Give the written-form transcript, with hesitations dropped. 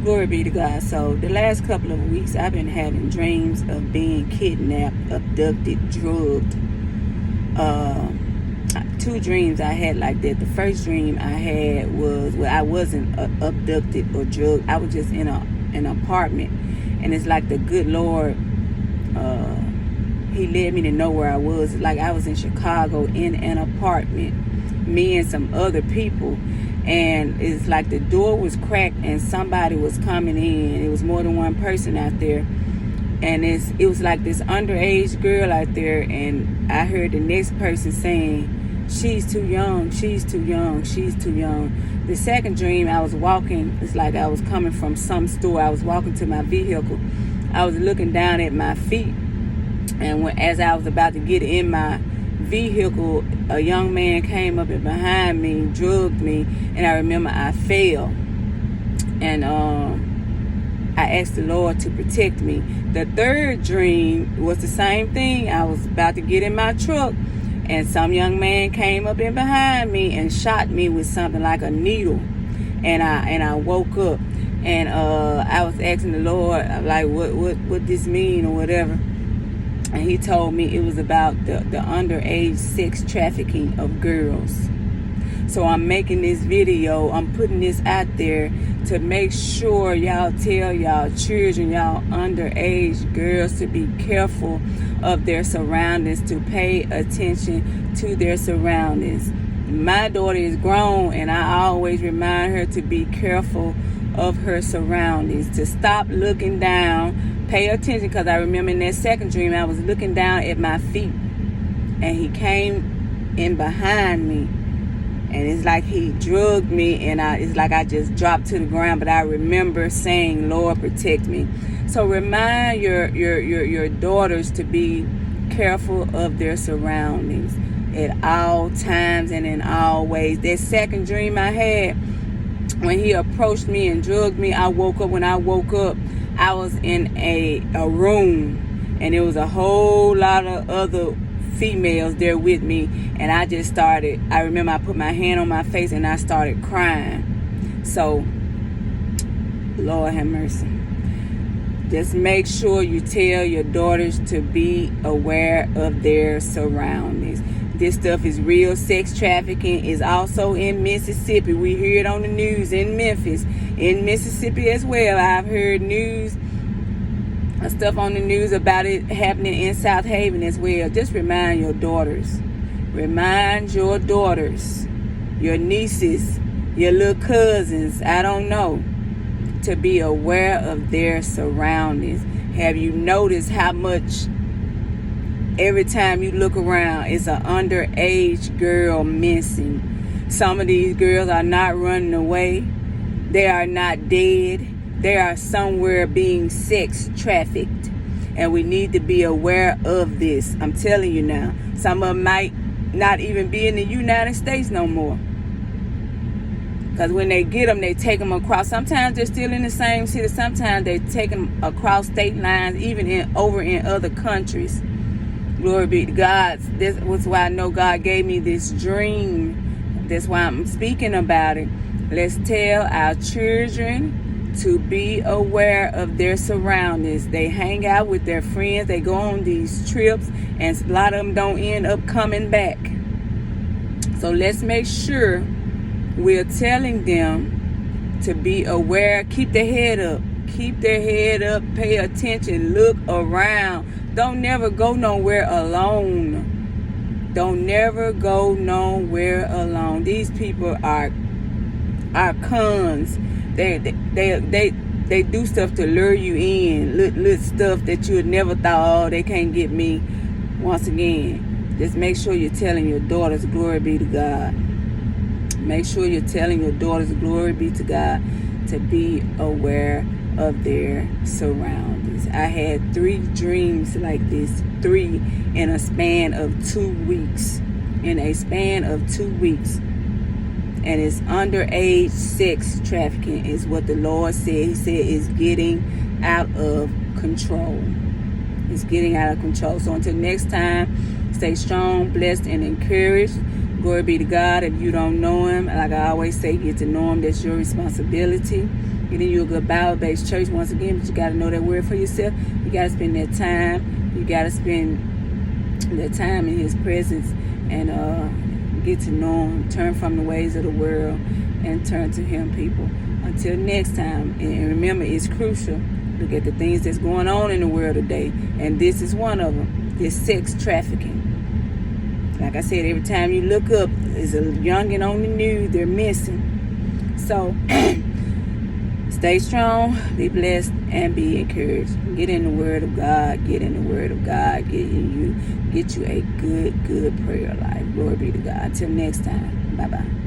Glory be to God. So the last couple of weeks, I've been having dreams of being kidnapped, abducted, drugged. Two dreams I had like that. The first dream I had was where I wasn't abducted or drugged. I was just in an apartment, and it's like the good Lord, He led me to know where I was. Like I was in Chicago in an apartment, me and some other people. And it's like the door was cracked and somebody was coming in. It was more than one person out there. And it was like this underage girl out there. And I heard the next person saying, she's too young, she's too young, she's too young. The second dream, I was walking. It's like I was coming from some store. I was walking to my vehicle. I was looking down at my feet. And as I was about to get in my vehicle, a young man came up and behind me, drugged me, and I remember I fell. And I asked the Lord to protect me. The third dream was the same thing. I was about to get in my truck, and some young man came up in behind me and shot me with something like a needle. And I woke up, and I was asking the Lord, like, what this mean or whatever. And He told me it was about the underage sex trafficking of girls. So I'm making this video. I'm putting this out there to make sure y'all tell y'all children, y'all underage girls to be careful of their surroundings, to pay attention to their surroundings. My daughter is grown, and I always remind her to be careful of her surroundings, to stop looking down, pay attention, because I remember in that second dream I was looking down at my feet, and he came in behind me, and it's like he drugged me, and it's like I just dropped to the ground. But I remember saying, Lord, protect me. So remind your daughters to be careful of their surroundings at all times and in all ways. That second dream I had, when he approached me and drugged me, I woke up. When I woke up, I was in a room, and there was a whole lot of other females there with me, and I remember I put my hand on my face and I started crying. So, Lord have mercy. Just make sure you tell your daughters to be aware of their surroundings. This stuff is real. Sex trafficking is also in Mississippi. We hear it on the news in Memphis, in Mississippi as well. I've heard stuff on the news about it happening in South Haven as well. Just remind your daughters. Remind your daughters, your nieces, your little cousins, I don't know, to be aware of their surroundings. Have you noticed how much every time you look around, it's an underage girl missing? Some of these girls are not running away. They are not dead. They are somewhere being sex trafficked. And we need to be aware of this. I'm telling you now. Some of them might not even be in the United States no more. Because when they get them, they take them across. Sometimes they're still in the same city. Sometimes they take them across state lines, even over in other countries. Glory be to God. This was why I know God gave me this dream. That's why I'm speaking about it. Let's tell our children to be aware of their surroundings. They hang out with their friends. They go on these trips, and a lot of them don't end up coming back. So let's make sure we're telling them to be aware. Keep their head up. Keep their head up. Pay attention. Look around. Don't never go nowhere alone. Don't never go nowhere alone. These people are cons. They do stuff to lure you in. Little stuff that you would never thought, oh, they can't get me. Once again, just make sure you're telling your daughters, glory be to God. Make sure you're telling your daughters, glory be to God, to be aware of their surroundings. I had 3 dreams like this, 3 in a span of 2 weeks. In a span of 2 weeks. And it's underage sex trafficking is what the Lord said. He said it's getting out of control. It's getting out of control. So until next time, stay strong, blessed, and encouraged. Glory be to God. If you don't know him, like I always say, get to know him. That's your responsibility. Getting you a good Bible-based church once again, but you got to know that word for yourself. You got to spend that time. You got to spend that time in his presence and get to know him. Turn from the ways of the world and turn to him, people. Until next time. And remember, it's crucial. Look at the things that's going on in the world today. And this is one of them. This sex trafficking. Like I said, every time you look up, there's a youngin' on the news, they're missing. So, stay strong, be blessed, and be encouraged. Get in the Word of God. Get in the Word of God. Get you a good prayer life. Glory be to God. Until next time. Bye-bye.